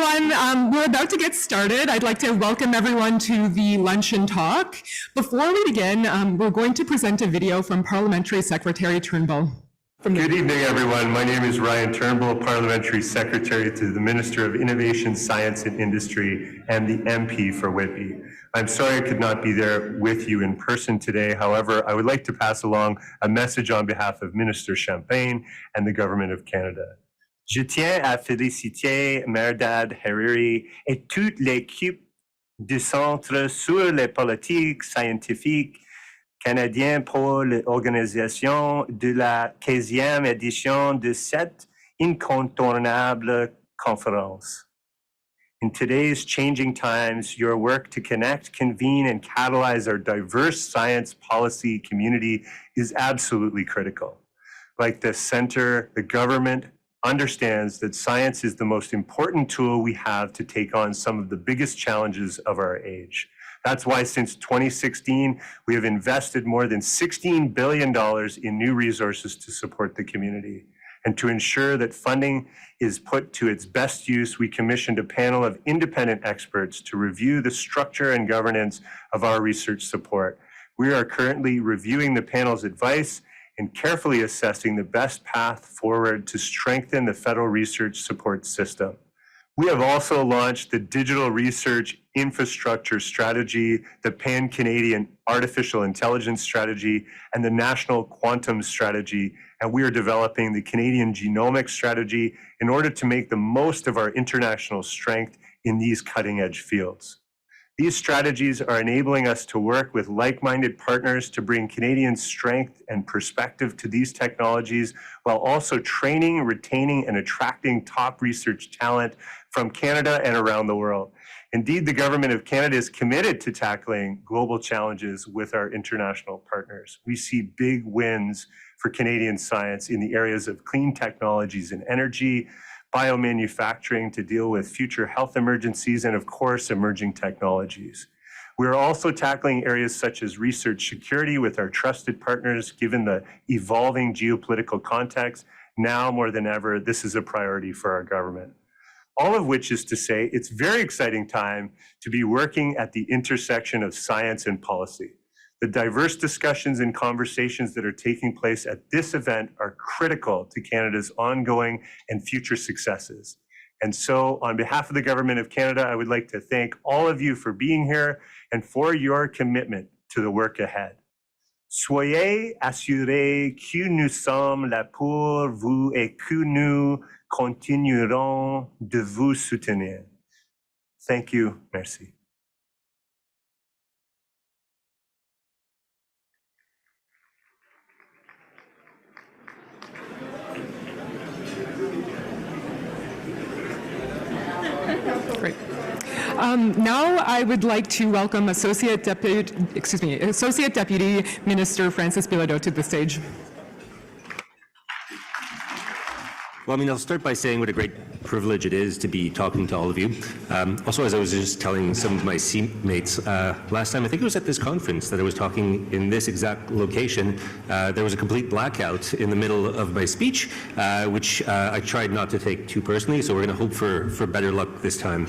everyone. We're about to get started. I'd like to welcome everyone to the Luncheon talk. Before we begin, we're going to present a video from Parliamentary Secretary Turnbull. Good evening, everyone. My name is Ryan Turnbull, Parliamentary Secretary to the Minister of Innovation, Science and Industry and the MP for Whitby. I'm sorry I could not be there with you in person today. However, I would like to pass along a message on behalf of Minister Champagne and the Government of Canada. Je tiens à féliciter Merdad Hariri et toute l'équipe du Centre sur les politiques scientifiques canadiens pour l'organisation de la 15e édition de cette incontournable conférence. In today's changing times, your work to connect, convene, and catalyze our diverse science policy community is absolutely critical. Like the Centre, the government understands that science is the most important tool we have to take on some of the biggest challenges of our age. That's why since 2016, we have invested more than $16 billion in new resources to support the community. And to ensure that funding is put to its best use, we commissioned a panel of independent experts to review the structure and governance of our research support. We are currently reviewing the panel's advice and carefully assessing the best path forward to strengthen the federal research support system. We have also launched the Digital Research Infrastructure Strategy, the Pan-Canadian Artificial Intelligence Strategy, and the National Quantum Strategy, and we are developing the Canadian Genomic Strategy in order to make the most of our international strength in these cutting-edge fields. These strategies are enabling us to work with like-minded partners to bring Canadian strength and perspective to these technologies, while also training, retaining, and attracting top research talent from Canada and around the world. Indeed, the Government of Canada is committed to tackling global challenges with our international partners. We see big wins for Canadian science in the areas of clean technologies and energy, biomanufacturing to deal with future health emergencies, and of course, emerging technologies. We are also tackling areas such as research security with our trusted partners, given the evolving geopolitical context. Now more than ever, this is a priority for our government. All of which is to say, it's a very exciting time to be working at the intersection of science and policy. The diverse discussions and conversations that are taking place at this event are critical to Canada's ongoing and future successes. And so on behalf of the Government of Canada, I would like to thank all of you for being here and for your commitment to the work ahead. Soyez assurés que nous sommes là pour vous et que nous continuerons de vous soutenir. Thank you. Merci. Great. Now I would like to welcome Associate Deputy Minister Francis Bilodeau to the stage. Well, I'll start by saying what a great privilege it is to be talking to all of you. Also, as I was just telling some of my teammates last time, I think it was at this conference that I was talking in this exact location, there was a complete blackout in the middle of my speech, which I tried not to take too personally, so we're going to hope for better luck this time.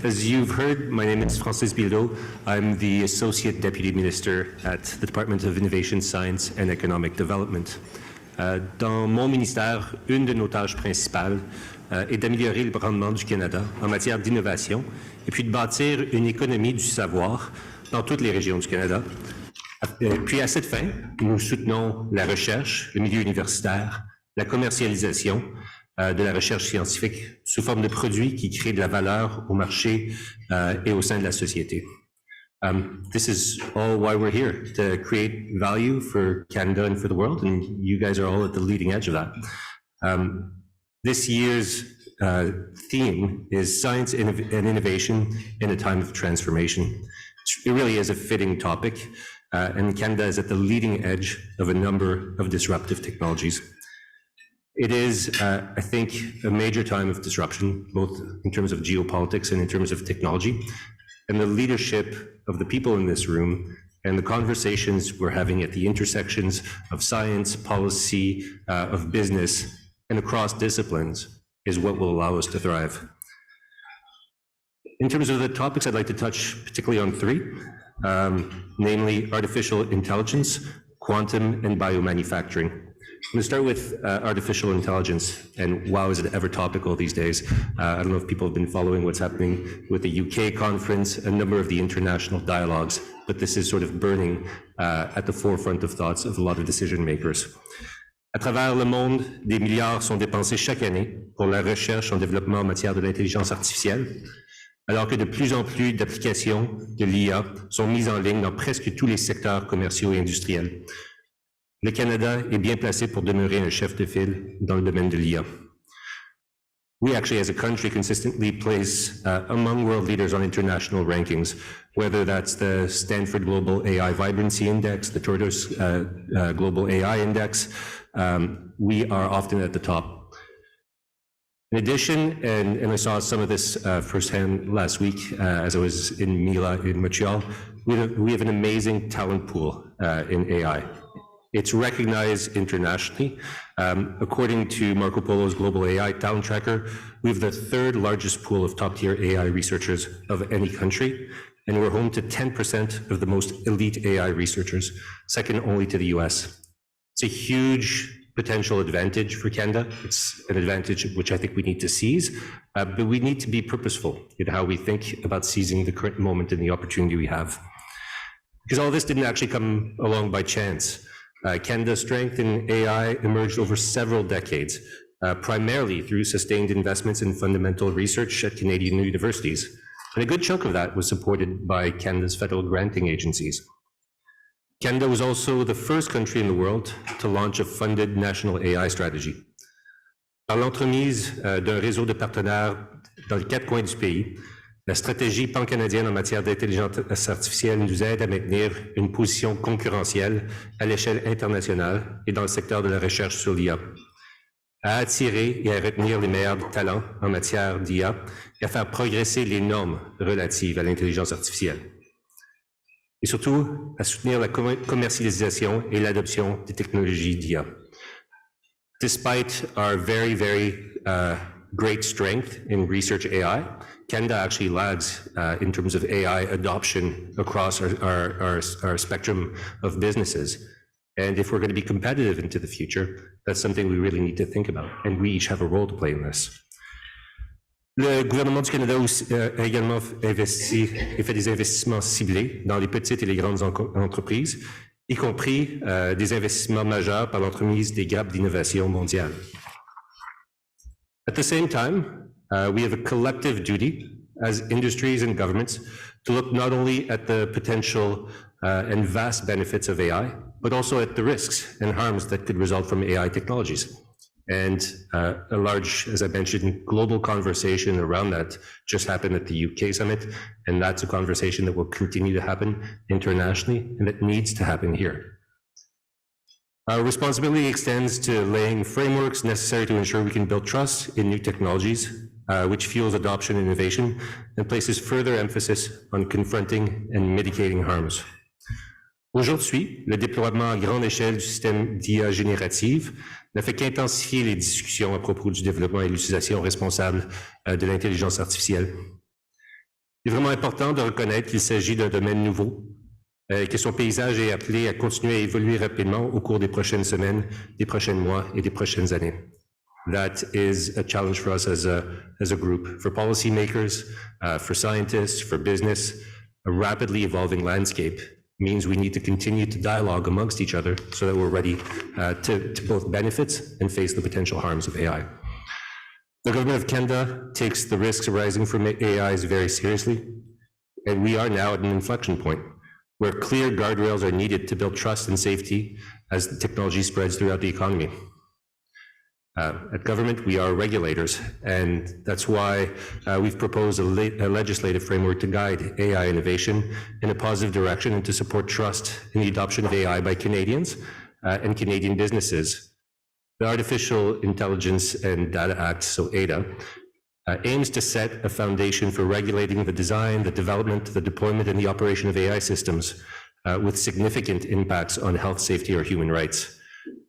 As you've heard, my name is Francis Bilodeau. I'm the Associate Deputy Minister at the Department of Innovation, Science and Economic Development. Dans mon ministère, une de nos tâches principales est d'améliorer le rendement du Canada en matière d'innovation et puis de bâtir une économie du savoir dans toutes les régions du Canada. Puis à cette fin, nous soutenons la recherche, le milieu universitaire, la commercialisation de la recherche scientifique sous forme de produits qui créent de la valeur au marché et au sein de la société. This is all why we're here, to create value for Canada and for the world, and you guys are all at the leading edge of that. This year's theme is Science and Innovation in a Time of Transformation. It really is a fitting topic, and Canada is at the leading edge of a number of disruptive technologies. It is, I think, a major time of disruption, both in terms of geopolitics and in terms of technology. And the leadership of the people in this room and the conversations we're having at the intersections of science, policy, of business, and across disciplines is what will allow us to thrive. In terms of the topics, I'd like to touch particularly on three, namely artificial intelligence, quantum, and biomanufacturing. I'm going to start with artificial intelligence, and wow, is it ever topical these days. I don't know if people have been following what's happening with the UK conference, a number of the international dialogues, but this is sort of burning at the forefront of thoughts of a lot of decision makers. À travers le monde, des milliards sont dépensés chaque année pour la recherche en développement en matière de l'intelligence artificielle, alors que de plus en plus d'applications de l'IA sont mises en ligne dans presque tous les secteurs commerciaux et industriels. Le Canada est bien placé pour demeurer un chef de file dans le domaine de l'IA. We actually, as a country, consistently place among world leaders on international rankings, whether that's the Stanford Global AI Vibrancy Index, the Tortoise Global AI Index. We are often at the top. In addition, and I saw some of this firsthand last week as I was in Mila in Montreal, we have an amazing talent pool in AI. It's recognized internationally. According to Marco Polo's Global AI Talent Tracker, we have the third largest pool of top-tier AI researchers of any country, and we're home to 10% of the most elite AI researchers, second only to the US. It's a huge potential advantage for Canada. It's an advantage which I think we need to seize, but we need to be purposeful in how we think about seizing the current moment and the opportunity we have. Because all this didn't actually come along by chance. Canada's strength in AI emerged over several decades, primarily through sustained investments in fundamental research at Canadian universities. And a good chunk of that was supported by Canada's federal granting agencies. Canada was also the first country in the world to launch a funded national AI strategy. Par l'entremise d'un réseau de partenaires dans les 4 coins du pays, la stratégie pan-canadienne en matière d'intelligence artificielle nous aide à maintenir une position concurrentielle à l'échelle internationale et dans le secteur de la recherche sur l'IA, à attirer et à retenir les meilleurs talents en matière d'IA et à faire progresser les normes relatives à l'intelligence artificielle. Et surtout, à soutenir la commercialisation et l'adoption des technologies d'IA. Despite our very, very great strength in research AI, Canada actually lags in terms of AI adoption across our spectrum of businesses. And if we're going to be competitive into the future, that's something we really need to think about. And we each have a role to play in this. Le gouvernement du Canada a également investi et fait des investissements ciblés dans les petites et les grandes entreprises, y compris des investissements majeurs par l'entremise des grappes d'innovation mondiale. At the same time, we have a collective duty as industries and governments to look not only at the potential and vast benefits of AI, but also at the risks and harms that could result from AI technologies. And a large, as I mentioned, global conversation around that just happened at the UK summit, and that's a conversation that will continue to happen internationally and that needs to happen here. Our responsibility extends to laying frameworks necessary to ensure we can build trust in new technologies, which fuels adoption and innovation, and places further emphasis on confronting and mitigating harms. Aujourd'hui, le déploiement à grande échelle du système d'IA générative ne fait qu'intensifier les discussions à propos du développement et de l'utilisation responsable de l'intelligence artificielle. Il est vraiment important de reconnaître qu'il s'agit d'un domaine nouveau, que son paysage est appelé à continuer à évoluer rapidement au cours des prochaines semaines, des prochains mois et des prochaines années. That is a challenge for us as a group, for policymakers, for scientists, for business. A rapidly evolving landscape means we need to continue to dialogue amongst each other so that we're ready to both benefit and face the potential harms of AI. The Government of Canada takes the risks arising from AIs very seriously, and we are now at an inflection point where clear guardrails are needed to build trust and safety as the technology spreads throughout the economy. At government, we are regulators, and that's why we've proposed a legislative framework to guide AI innovation in a positive direction and to support trust in the adoption of AI by Canadians and Canadian businesses. The Artificial Intelligence and Data Act, so ADA, aims to set a foundation for regulating the design, the development, the deployment, and the operation of AI systems with significant impacts on health, safety, or human rights.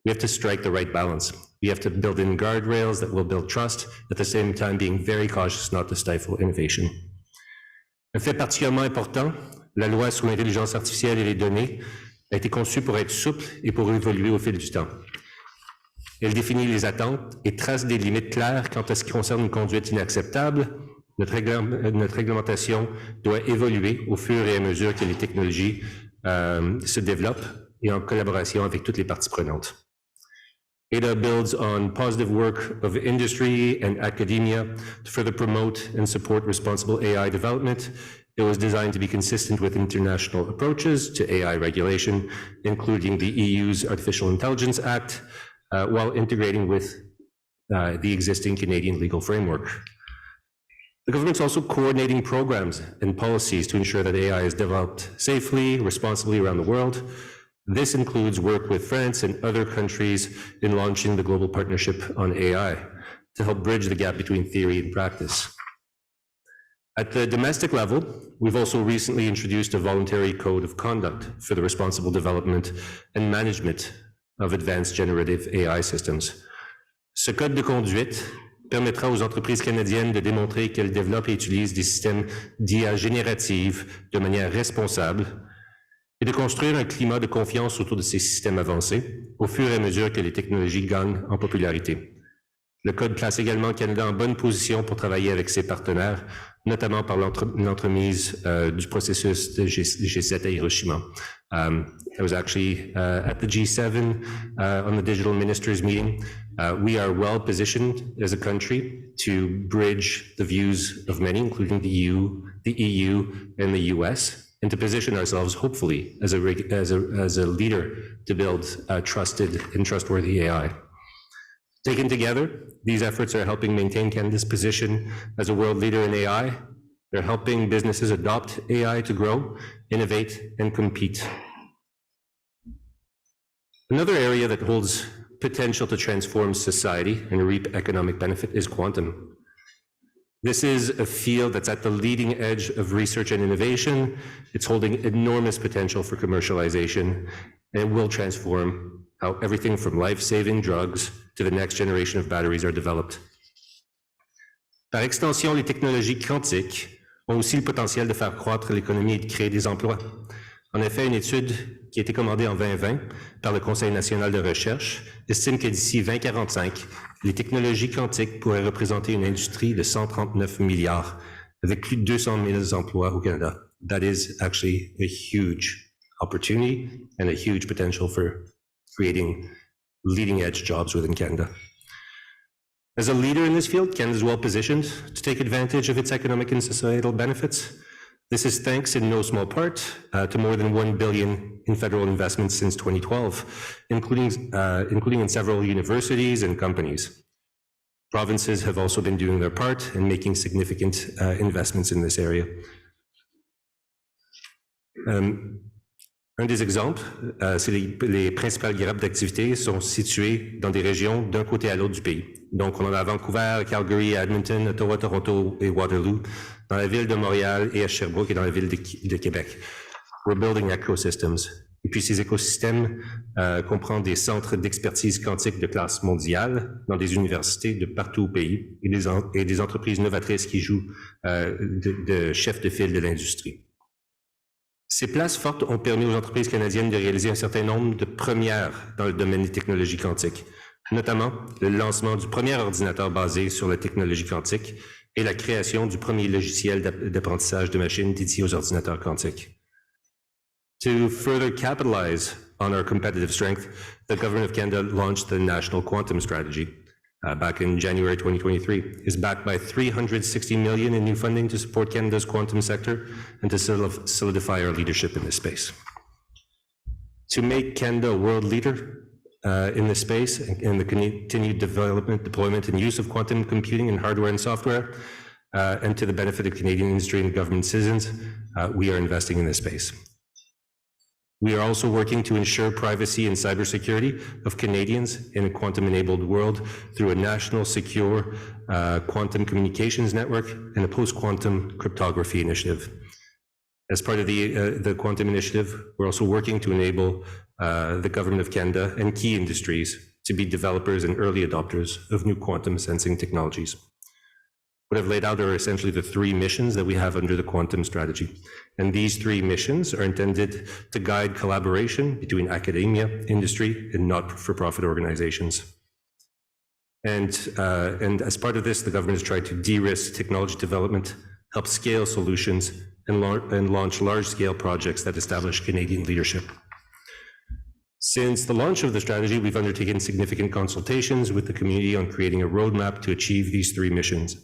We have to strike the right balance. We have to build in guardrails that will build trust, at the same time being very cautious not to stifle innovation. Un fait particulièrement important, la loi sur l'intelligence artificielle et les données a été conçue pour être souple et pour évoluer au fil du temps. Elle définit les attentes et trace des limites claires quant à ce qui concerne une conduite inacceptable. Notre réglementation doit évoluer au fur et à mesure que les technologies se développent et en collaboration avec toutes les parties prenantes. ADA builds on positive work of industry and academia to further promote and support responsible AI development. It was designed to be consistent with international approaches to AI regulation, including the EU's Artificial Intelligence Act, while integrating with the existing Canadian legal framework. The government's also coordinating programs and policies to ensure that AI is developed safely, responsibly around the world. This includes work with France and other countries in launching the Global Partnership on AI to help bridge the gap between theory and practice. At the domestic level, we've also recently introduced a voluntary code of conduct for the responsible development and management of advanced generative AI systems. Ce code de conduite permettra aux entreprises canadiennes de démontrer qu'elles développent et utilisent des systèmes d'IA générative de manière responsable et de construire un climat de confiance autour de ces systèmes avancés au fur et à mesure que les technologies gagnent en popularité. Le Code place également le Canada en bonne position pour travailler avec ses partenaires, notamment par l'entremise du processus de G7 à Hiroshima. I was actually at the G7 on the Digital Ministers meeting. We are well positioned as a country to bridge the views of many, including the EU, and the US, and to position ourselves, hopefully, as a leader to build trusted and trustworthy AI. Taken together, these efforts are helping maintain Canada's position as a world leader in AI. They're helping businesses adopt AI to grow, innovate, and compete. Another area that holds potential to transform society and reap economic benefit is quantum. This is a field that's at the leading edge of research and innovation. It's holding enormous potential for commercialization, and it will transform how everything from life-saving drugs to the next generation of batteries are developed. Par extension, les technologies quantiques ont aussi le potentiel de faire croître l'économie et de créer des emplois. En effet, une étude qui a été commandée en 2020 par le Conseil national de recherche estime que d'ici 2045, les technologies quantiques pourraient représenter une industrie de 139 milliards avec plus de 200 000 emplois au Canada. That is actually a huge opportunity and a huge potential for creating leading-edge jobs within Canada. As a leader in this field, Canada is well positioned to take advantage of its economic and societal benefits. This is thanks in no small part to more than $1 billion in federal investments since 2012, including in several universities and companies. Provinces have also been doing their part in making significant investments in this area. Un des exemples, c'est les principales grappes d'activité sont situées dans des régions d'un côté à l'autre du pays. Donc, on en a à Vancouver, Calgary, Edmonton, Ottawa, Toronto et Waterloo, dans la ville de Montréal et à Sherbrooke et dans la ville de Québec. We're building ecosystems. Et puis, ces écosystèmes comprennent des centres d'expertise quantique de classe mondiale dans des universités de partout au pays et des entreprises novatrices qui jouent de chef de file de l'industrie. Ces places fortes ont permis aux entreprises canadiennes de réaliser un certain nombre de premières dans le domaine des technologies quantiques, notamment le lancement du premier ordinateur basé sur la technologie quantique et la création du premier logiciel d'apprentissage de machines dédié aux ordinateurs quantiques. To further capitalize on our competitive strength, the Government of Canada launched the National Quantum Strategy back in January 2023. It's backed by $360 million in new funding to support Canada's quantum sector and to solidify our leadership in this space. To make Canada a world leader in this space and the continued development, deployment, and use of quantum computing in hardware and software, and to the benefit of Canadian industry and government citizens, we are investing in this space. We are also working to ensure privacy and cybersecurity of Canadians in a quantum-enabled world through a national secure quantum communications network and a post-quantum cryptography initiative. As part of the quantum initiative, we're also working to enable the Government of Canada and key industries to be developers and early adopters of new quantum sensing technologies. what I've laid out are essentially the three missions that we have under the quantum strategy. And these three missions are intended to guide collaboration between academia, industry, and not-for-profit organizations. And as part of this, the government has tried to de-risk technology development, help scale solutions, and launch large-scale projects that establish Canadian leadership. Since the launch of the strategy, we've undertaken significant consultations with the community on creating a roadmap to achieve these three missions.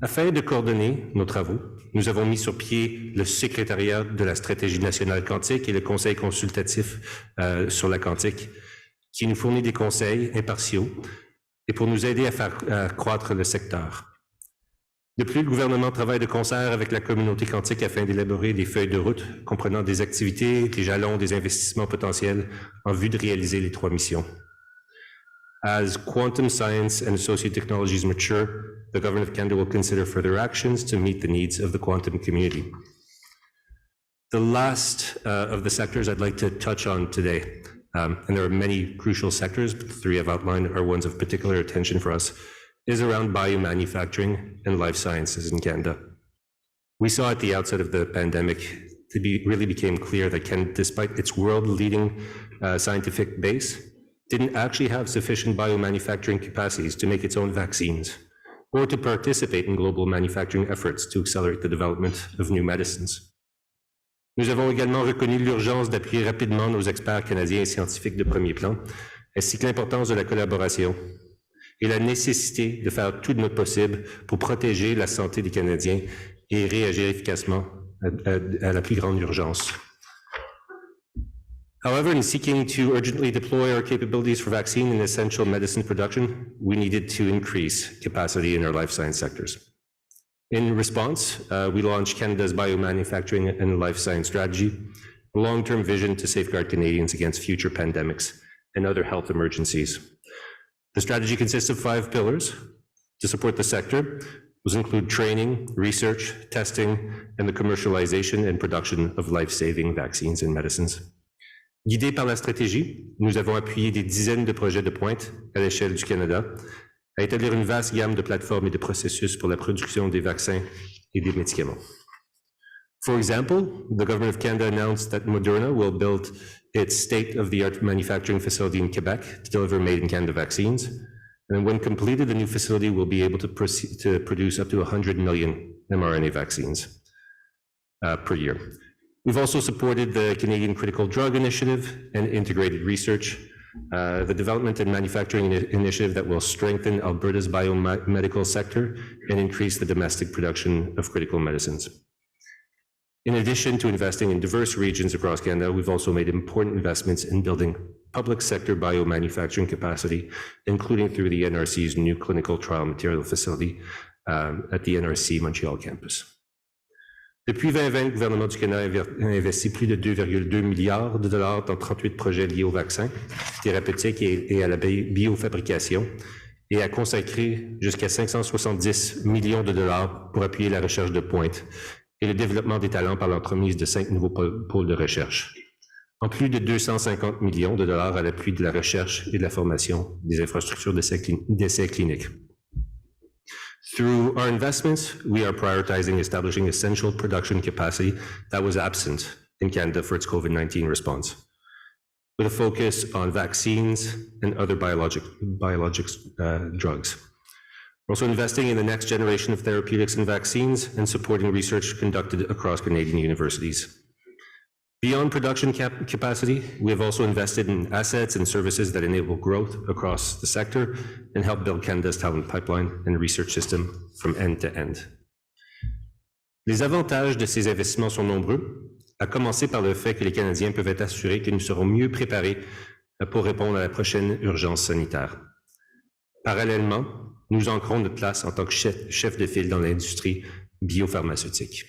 Afin de coordonner nos travaux, nous avons mis sur pied le secrétariat de la stratégie nationale quantique et le conseil consultatif sur la quantique, qui nous fournit des conseils impartiaux et pour nous aider à faire croître le secteur. De plus, le gouvernement travaille de concert avec la communauté quantique afin d'élaborer des feuilles de route comprenant des activités, des jalons, des investissements potentiels en vue de réaliser les trois missions. As quantum science and associated technologies mature, the Government of Canada will consider further actions to meet the needs of the quantum community. The last of the sectors I'd like to touch on today, and there are many crucial sectors, but the three I've outlined are ones of particular attention for us, is around biomanufacturing and life sciences in Canada. We saw at the outset of the pandemic, really became clear that Canada, despite its world-leading scientific base, didn't actually have sufficient biomanufacturing capacities to make its own vaccines or to participate in global manufacturing efforts to accelerate the development of new medicines. Nous avons également reconnu l'urgence d'appuyer rapidement nos experts canadiens et scientifiques de premier plan, ainsi que l'importance de la collaboration et la nécessité de faire tout de notre possible pour protéger la santé des Canadiens et réagir efficacement à la plus grande urgence. However, in seeking to urgently deploy our capabilities for vaccine and essential medicine production, we needed to increase capacity in our life science sectors. In response, we launched Canada's Biomanufacturing and Life Science Strategy, a long-term vision to safeguard Canadians against future pandemics and other health emergencies. The strategy consists of 5 pillars to support the sector. Those include training, research, testing, and the commercialization and production of life-saving vaccines and medicines. Guidés par la stratégie, nous avons appuyé des dizaines de projets de pointe à l'échelle du Canada, à établir une vaste gamme de plateformes et de processus pour la production des vaccins et des médicaments. For example, the Government of Canada announced that Moderna will build its state-of-the-art manufacturing facility in Quebec to deliver made-in-Canada vaccines. And when completed, the new facility will be able to produce up to 100 million mRNA vaccines per year. We've also supported the Canadian Critical Drug Initiative and Integrated Research, the development and manufacturing initiative that will strengthen Alberta's biomedical sector and increase the domestic production of critical medicines. In addition to investing in diverse regions across Canada, we've also made important investments in building public sector biomanufacturing capacity, including through the NRC's new clinical trial material facility at the NRC Montreal campus. Depuis 2020, le gouvernement du Canada a investi plus de 2,2 milliards de dollars dans 38 projets liés aux vaccins, thérapeutiques et à la biofabrication, et a consacré jusqu'à 570 millions de dollars pour appuyer la recherche de pointe et le développement des talents par l'entremise de 5 nouveaux pôles de recherche, en plus de 250 millions de dollars à l'appui de la recherche et de la formation des infrastructures d'essais cliniques. Through our investments, we are prioritizing establishing essential production capacity that was absent in Canada for its COVID-19 response, with a focus on vaccines and other biologics drugs. We're also investing in the next generation of therapeutics and vaccines and supporting research conducted across Canadian universities. Beyond production capacity, we have also invested in assets and services that enable growth across the sector and help build Canada's talent pipeline and research system from end to end. Les avantages de ces investissements sont nombreux, à commencer par le fait que les Canadiens peuvent être assurés que nous serons mieux préparés pour répondre à la prochaine urgence sanitaire. Parallèlement, nous ancrons notre place en tant que chef de file dans l'industrie biopharmaceutique.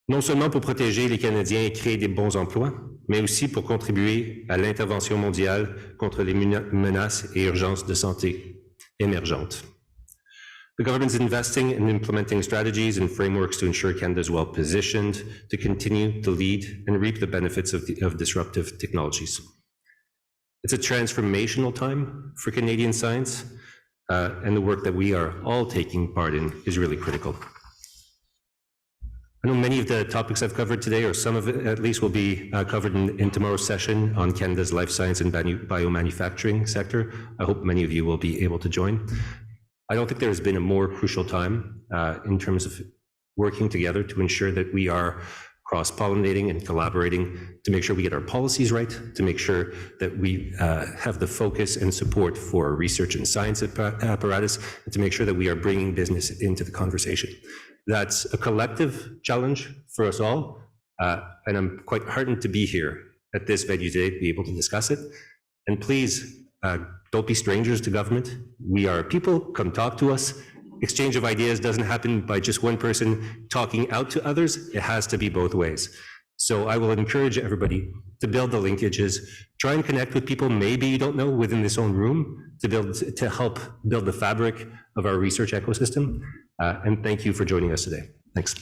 Non seulement pour protéger les Canadiens et créer des bons emplois, mais aussi pour contribuer à l'intervention mondiale contre les menaces et urgences de santé émergentes. The government is investing in implementing strategies and frameworks to ensure Canada is well positioned to continue to lead and reap the benefits of disruptive technologies. It's a transformational time for Canadian science, and the work that we are all taking part in is really critical. I know many of the topics I've covered today, or some of it at least, will be covered in tomorrow's session on Canada's life science and biomanufacturing sector. I hope many of you will be able to join. I don't think there has been a more crucial time in terms of working together to ensure that we are cross-pollinating and collaborating to make sure we get our policies right, to make sure that we have the focus and support for research and science apparatus, and to make sure that we are bringing business into the conversation. That's a collective challenge for us all, and I'm quite heartened to be here at this venue today to be able to discuss it. And please, don't be strangers to government. We are people, come talk to us. Exchange of ideas doesn't happen by just one person talking out to others. It has to be both ways. So I will encourage everybody to build the linkages, try and connect with people maybe you don't know within this own room to help build the fabric of our research ecosystem. And thank you for joining us today. Thanks.